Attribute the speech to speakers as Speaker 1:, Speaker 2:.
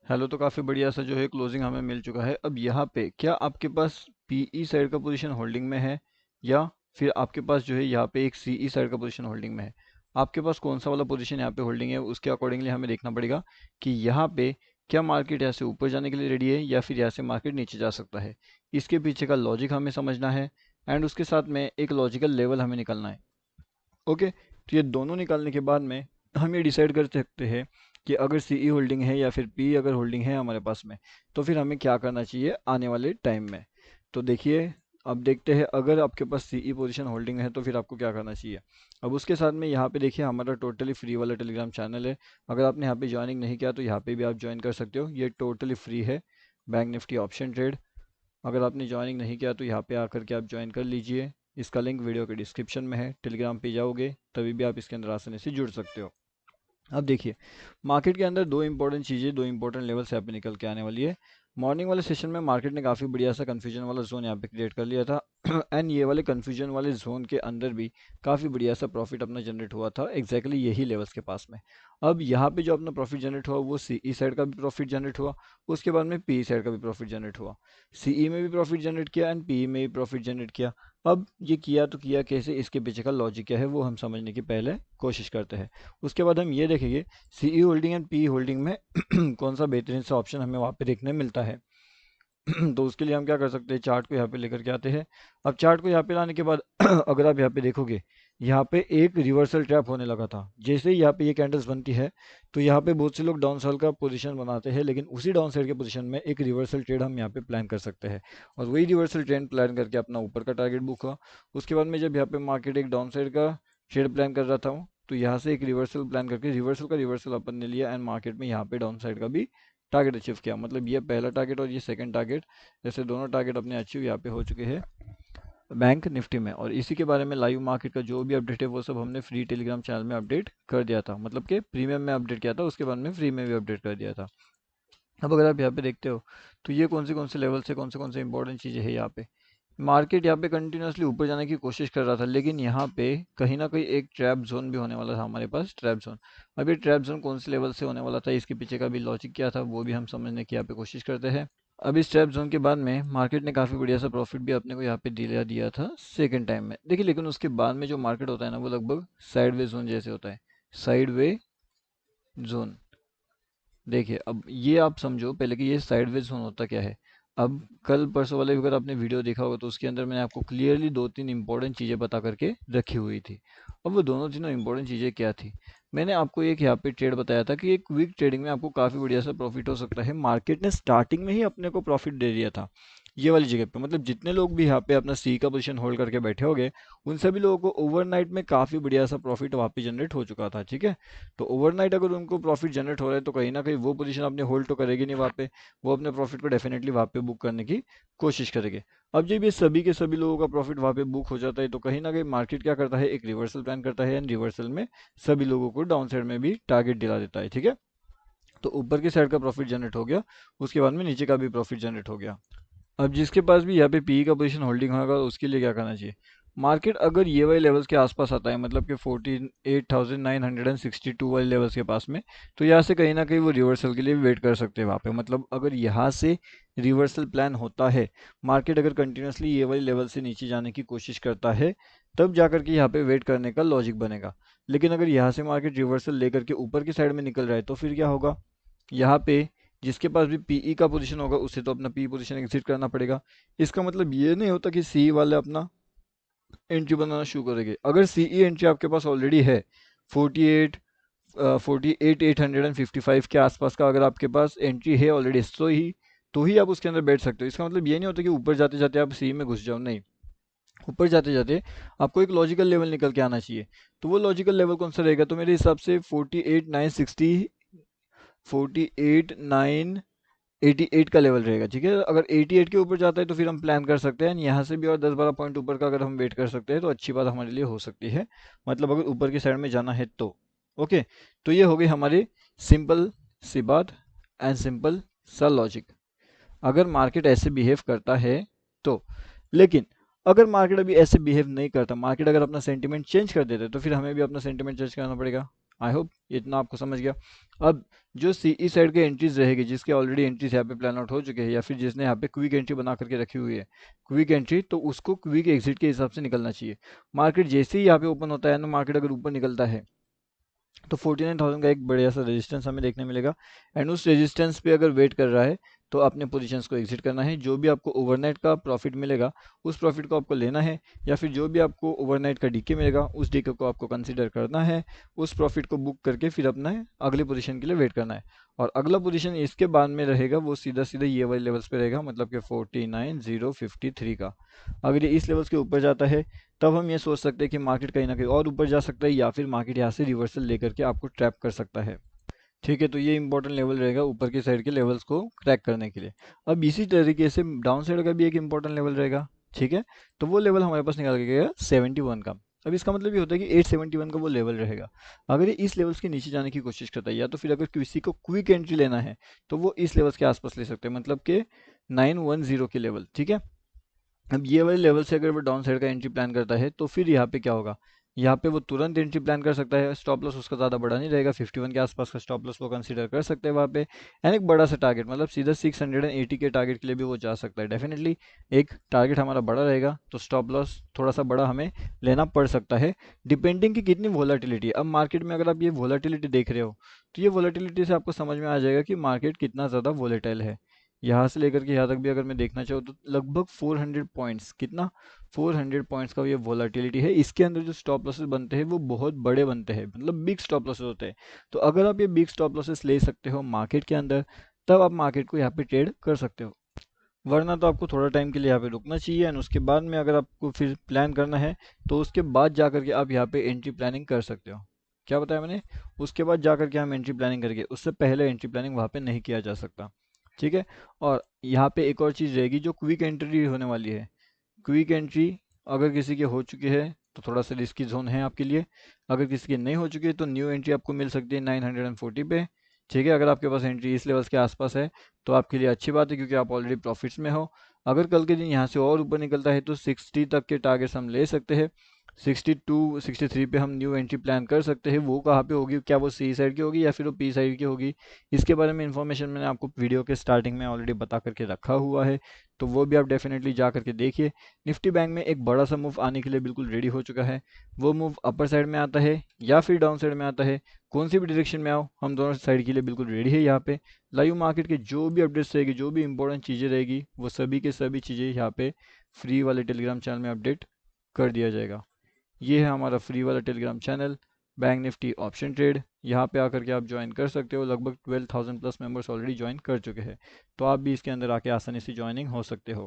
Speaker 1: Hello, तो काफ़ी बढ़िया सा जो है क्लोजिंग हमें मिल चुका है। अब यहाँ पे क्या आपके पास पीई साइड का पोजीशन होल्डिंग में है या फिर आपके पास जो है यहाँ पे एक सीई साइड का पोजीशन होल्डिंग में है। आपके पास कौन सा वाला पोजीशन यहाँ पे होल्डिंग है, उसके अकॉर्डिंगली हमें देखना पड़ेगा कि यहाँ पे क्या मार्केट यहाँ से ऊपर जाने के लिए रेडी है या फिर यहाँ से मार्केट नीचे जा सकता है। इसके पीछे का लॉजिक हमें समझना है एंड उसके साथ में एक लॉजिकल लेवल हमें निकालना है। ओके, तो ये दोनों निकालने के बाद में हम ये डिसाइड कर सकते हैं कि अगर सीई होल्डिंग है या फिर पी अगर होल्डिंग है हमारे पास में, तो फिर हमें क्या करना चाहिए आने वाले टाइम में। तो देखिए, अब देखते हैं अगर आपके पास सीई पोजीशन होल्डिंग है तो फिर आपको क्या करना चाहिए। अब उसके साथ में यहाँ पे देखिए हमारा टोटली फ्री वाला टेलीग्राम चैनल है। अगर आपने यहाँ पे ज्वाइनिंग नहीं किया तो यहाँ पे भी आप ज्वाइन कर सकते हो, ये टोटली फ्री है। बैंक निफ्टी ऑप्शन ट्रेड, अगर आपने ज्वाइनिंग नहीं किया तो यहाँ पे आकर के आप ज्वाइन कर लीजिए। इसका लिंक वीडियो के डिस्क्रिप्शन में है। टेलीग्राम पे जाओगे तभी भी आप इसके अंदर आसानी से जुड़ सकते हो। अब देखिए, मार्केट के अंदर दो इंपॉर्टेंट चीज़ें, दो इंपॉर्टेंट लेवल्स यहाँ पे निकल के आने वाली है। मॉर्निंग वाले सेशन में मार्केट ने काफ़ी बढ़िया सा कन्फ्यूजन वाला जोन यहाँ पे क्रिएट कर लिया था एंड ये वाले कन्फ्यूजन वाले जोन के अंदर भी काफ़ी बढ़िया सा प्रॉफिट अपना जनरेट हुआ था एग्जैक्टली यही लेवल्स के पास में। अब यहाँ पे जो अपना प्रॉफिट जनरेट हुआ वो सीई साइड का भी प्रॉफिट जनरेट हुआ, उसके बाद में पी साइड का भी प्रॉफिट जनरेट हुआ। सीई में भी प्रॉफिट जनरेट किया एंड पी में भी प्रॉफिट जनरेट किया। अब ये किया तो किया कैसे, इसके पीछे का लॉजिक क्या है वो हम समझने की पहले कोशिश करते हैं। उसके बाद हम ये देखेंगे CE holding and P holding में कौन सा बेहतरीन सा ऑप्शन हमें वहाँ पे देखने मिलता है। तो उसके लिए हम क्या कर सकते हैं, चार्ट को यहाँ पे लेकर के आते हैं। अब चार्ट को यहाँ पे लाने के बाद अगर आप यहाँ पे देखोगे, यहाँ पे एक रिवर्सल ट्रैप होने लगा था। जैसे ही यहाँ पे ये कैंडल्स बनती है तो यहाँ पे बहुत से लोग डाउन साइड का पोजीशन बनाते हैं, लेकिन उसी डाउन साइड के पोजीशन में एक रिवर्सल ट्रेड हम यहाँ पे प्लान कर सकते हैं और वही रिवर्सल ट्रेंड प्लान करके अपना ऊपर का टारगेट बुक हुआ। उसके बाद में जब यहाँ पे मार्केट एक डाउन साइड का ट्रेड प्लान कर रहा था तो यहाँ से एक रिवर्सल प्लान करके रिवर्सल का रिवर्सल अपन ने लिया एंड मार्केट में यहाँ पे डाउन साइड का भी टारगेट अचीव किया। मतलब ये पहला टारगेट और ये सेकंड टारगेट, जैसे दोनों टारगेट अपने अचीव यहाँ पे हो चुके हैं बैंक निफ्टी में। और इसी के बारे में लाइव मार्केट का जो भी अपडेट है वो सब हमने फ्री टेलीग्राम चैनल में अपडेट कर दिया था, मतलब कि प्रीमियम में अपडेट किया था, उसके बाद में फ्री में भी अपडेट कर दिया था। अब अगर आप यहाँ पे देखते हो तो ये कौन से लेवल से कौन से इंपॉर्टेंट चीज़ें हैं। यहाँ पे मार्केट यहाँ पे कंटिन्यूसली ऊपर जाने की कोशिश कर रहा था, लेकिन यहाँ पे कहीं ना कहीं एक ट्रैप जोन भी होने वाला था हमारे पास, ट्रैप जोन। अब ये ट्रैप जोन कौन से लेवल से होने वाला था, इसके पीछे का भी लॉजिक क्या था वो भी हम समझने की यहाँ पे कोशिश करते हैं। अब इस ट्रैप जोन के बाद में मार्केट ने काफ़ी बढ़िया सा प्रॉफिट भी अपने को यहाँ पे दिला दिया था सेकंड टाइम में। देखिए, लेकिन उसके बाद में जो मार्केट होता है ना वो लगभग साइडवे जोन जैसे होता है, साइडवे जोन। देखिए, अब ये आप समझो पहले कि ये साइडवेज जोन होता क्या है। अब कल परसों वाले अगर आपने वीडियो देखा होगा तो उसके अंदर मैंने आपको क्लियरली दो तीन इंपॉर्टेंट चीज़ें बता करके रखी हुई थी। अब वो दोनों तीनों इंपॉर्टेंट चीज़ें क्या थी, मैंने आपको एक यहाँ पे ट्रेड बताया था कि एक वीक ट्रेडिंग में आपको काफ़ी बढ़िया सा प्रॉफिट हो सकता है। मार्केट ने स्टार्टिंग में ही अपने को प्रॉफिट दे दिया था ये वाली जगह पे। मतलब जितने लोग भी यहाँ पे अपना सी का पोजीशन होल्ड करके बैठे होंगे उन सभी लोगों को ओवरनाइट में काफ़ी बढ़िया सा प्रॉफिट वहाँ पे जनरेट हो चुका था। ठीक है, तो ओवरनाइट अगर उनको प्रॉफिट जनरेट हो रहा है तो कहीं ना कहीं वो पोजीशन अपने होल्ड तो करेगी नहीं वहाँ पे, वो अपने प्रॉफिट को डेफिनेटली वहाँ पे बुक करने की कोशिश करेंगे। अब जब ये सभी के सभी लोगों का प्रॉफिट वहाँ पे बुक हो जाता है तो कहीं ना कहीं मार्केट क्या करता है, एक रिवर्सल प्लान करता है एंड रिवर्सल में सभी लोगों को डाउन साइड में भी टारगेट दिला देता है। ठीक है, तो ऊपर की साइड का प्रॉफिट जनरेट हो गया, उसके बाद में नीचे का भी प्रॉफिट जनरेट हो गया। अब जिसके पास भी यहाँ पे पी का पोजीशन होल्डिंग होगा उसके लिए क्या करना चाहिए, मार्केट अगर ये वाले लेवल्स के आसपास आता है, मतलब कि 48,962 वाले लेवल्स के पास में, तो यहाँ से कहीं ना कहीं वो रिवर्सल के लिए वेट कर सकते हैं वहाँ पे। मतलब अगर यहाँ से रिवर्सल प्लान होता है, मार्केट अगर कंटिन्यूसली ये वाले लेवल से नीचे जाने की कोशिश करता है, तब जाकर के यहाँ पे वेट करने का लॉजिक बनेगा। लेकिन अगर यहाँ से मार्केट रिवर्सल लेकर के ऊपर की साइड में निकल रहा है तो फिर क्या होगा, यहाँ पे जिसके पास भी पीई का पोजीशन होगा उसे तो अपना पी पोजीशन एग्जिट करना पड़ेगा। इसका मतलब ये नहीं होता कि सी वाले अपना एंट्री बनाना शुरू करेंगे। अगर सीई एंट्री आपके पास ऑलरेडी है 48 48,855 के आसपास का, अगर आपके पास एंट्री है ऑलरेडी तो ही आप उसके अंदर बैठ सकते हो। इसका मतलब ये नहीं होता कि ऊपर जाते जाते आप सी में घुस जाओ, नहीं। ऊपर जाते जाते आपको एक लॉजिकल लेवल निकल के आना चाहिए। तो वो लॉजिकल लेवल कौन सा रहेगा, तो मेरे हिसाब से 48,9 का लेवल रहेगा। ठीक है, अगर 88 के ऊपर जाता है तो फिर हम प्लान कर सकते हैं यहाँ से भी, और 10-12 पॉइंट ऊपर का अगर हम वेट कर सकते हैं तो अच्छी बात हमारे लिए हो सकती है। मतलब अगर ऊपर की साइड में जाना है तो ओके। तो ये हो गई हमारी सिंपल सी बात एंड सिंपल सा लॉजिक। अगर मार्केट ऐसे बिहेव करता है तो, लेकिन अगर मार्केट अभी ऐसे बिहेव नहीं करता, मार्केट अगर अपना सेंटिमेंट चेंज कर देता है तो फिर हमें भी अपना सेंटिमेंट चेंज करना पड़ेगा। आई होप इतना आपको समझ गया। अब जो सीई साइड के एंट्रीज रहेगी, जिसके ऑलरेडी एंट्रीज यहाँ पे प्लान आउट हो चुके हैं या फिर जिसने यहाँ पे क्विक एंट्री बना करके रखी हुई है, क्विक एंट्री, तो उसको क्विक एग्जिट के हिसाब से निकलना चाहिए। मार्केट जैसे ही यहाँ पे ओपन होता है ना, मार्केट अगर ऊपर निकलता है तो 49,000 का एक बढ़िया सा रेजिस्टेंस हमें देखने मिलेगा, एंड उस रेजिस्टेंस पे अगर वेट कर रहा है तो अपने पोजीशंस को एग्जिट करना है। जो भी आपको ओवरनाइट का प्रॉफिट मिलेगा उस प्रॉफिट को आपको लेना है, या फिर जो भी आपको ओवरनाइट का डीके मिलेगा उस डीके को आपको कंसीडर करना है, उस प्रॉफिट को बुक करके फिर अपना अगले पोजीशन के लिए वेट करना है। और अगला पोजीशन इसके बाद में रहेगा वो सीधा सीधा ये वाले लेवल्स पे रहेगा, मतलब कि 49,053 का। अगर ये इस लेवल्स के ऊपर जाता है तब हम ये सोच सकते हैं कि मार्केट कहीं ना कहीं और ऊपर जा सकता है, या फिर मार्केट यहाँ से रिवर्सल लेकर के आपको ट्रैप कर सकता है। ठीक है, तो ये इंपॉर्टेंट लेवल रहेगा ऊपर की साइड के लेवल्स को क्रैक करने के लिए। अब इसी तरीके से डाउन साइड का भी एक इंपॉर्टेंट लेवल रहेगा। ठीक है, तो वो लेवल हमारे पास निकाल के गया 71 का। अब इसका मतलब ये होता है कि 871 का वो लेवल रहेगा। अगर ये इस लेवल्स के नीचे जाने की कोशिश करता है, या तो फिर अगर किसी को क्विक एंट्री लेना है तो वो इस लेवल्स के आसपास ले सकते हैं, मतलब कि 910 के लेवल। ठीक है, अब ये वाले लेवल से अगर वो डाउन साइड का एंट्री प्लान करता है तो फिर यहाँ पे क्या होगा, यहाँ पे वो तुरंत एंट्री प्लान कर सकता है। स्टॉप लॉस उसका ज़्यादा बड़ा नहीं रहेगा, 51 के आसपास का स्टॉप लॉस वो कंसीडर कर सकते हैं वहाँ पे। एंड एक बड़ा सा टारगेट, मतलब सीधा 680 के टारगेट के लिए भी वो जा सकता है। डेफिनेटली एक टारगेट हमारा बड़ा रहेगा तो स्टॉप लॉस थोड़ा सा बड़ा हमें लेना पड़ सकता है, डिपेंडिंग कि कितनी वोलाटिलिटी। अब मार्केट में अगर आप ये वोलाटिलिटी देख रहे हो तो ये वोलाटिलिटी से आपको समझ में आ जाएगा कि मार्केट कितना ज़्यादा वोलेटाइल है। यहाँ से लेकर के यहाँ तक भी अगर मैं देखना चाहूँ तो लगभग 400 पॉइंट्स, कितना 400 पॉइंट्स का ये वोलाटिलिटी है। इसके अंदर जो स्टॉप लॉसेस बनते हैं वो बहुत बड़े बनते हैं, मतलब बिग स्टॉप लॉसेस होते हैं। तो अगर आप ये बिग स्टॉप लॉसेस ले सकते हो मार्केट के अंदर, तब आप मार्केट को यहाँ पे ट्रेड कर सकते हो। वरना तो आपको थोड़ा टाइम के लिए यहाँ पे रुकना चाहिए, एंड उसके बाद में अगर आपको फिर प्लान करना है तो उसके बाद जा करके आप यहाँ पे एंट्री प्लानिंग कर सकते हो। क्या बताया मैंने, उसके बाद जा करके हम एंट्री प्लानिंग करेंगे, उससे पहले एंट्री प्लानिंग वहाँ पे नहीं किया जा सकता। ठीक है, और यहाँ पे एक और चीज़ रहेगी जो क्विक एंट्री होने वाली है। क्विक एंट्री अगर किसी की हो चुकी है तो थोड़ा सा रिस्की जोन है आपके लिए, अगर किसी की नहीं हो चुकी है तो न्यू एंट्री आपको मिल सकती है 940 पे। ठीक है, अगर आपके पास एंट्री इस लेवल्स के आसपास है तो आपके लिए अच्छी बात है, क्योंकि आप ऑलरेडी प्रॉफिट्स में हो। अगर कल के दिन यहाँ से और ऊपर निकलता है तो 60 तक के टारगेट्स हम ले सकते हैं। 62 63 पे हम न्यू एंट्री प्लान कर सकते हैं। वो कहाँ पे होगी, क्या वो सी साइड की होगी या फिर वो पी साइड की होगी, इसके बारे में इंफॉर्मेशन मैंने आपको वीडियो के स्टार्टिंग में ऑलरेडी बता करके रखा हुआ है, तो वो भी आप डेफिनेटली जा करके देखिए। निफ्टी बैंक में एक बड़ा सा मूव आने के लिए बिल्कुल रेडी हो चुका है। वो मूव अपर साइड में आता है या फिर डाउन साइड में आता है, कौन सी भी डायरेक्शन में आओ हम दोनों साइड के लिए बिल्कुल रेडी है। यहाँ पे लाइव मार्केट के जो भी अपडेट्स रहेगी, जो भी इंपॉर्टेंट चीज़ें रहेगी, वो सभी के सभी चीज़ें यहाँ पे फ्री वाले टेलीग्राम चैनल में अपडेट कर दिया जाएगा। ये है हमारा फ्री वाला Telegram channel, bank Nifty option trade. यहाँ पे आकर के आप ज्वाइन कर सकते हो। लगभग 12,000 प्लस मेंबर्स ऑलरेडी ज्वाइन कर चुके हैं, तो आप भी इसके अंदर आके आसानी से ज्वाइनिंग हो सकते हो।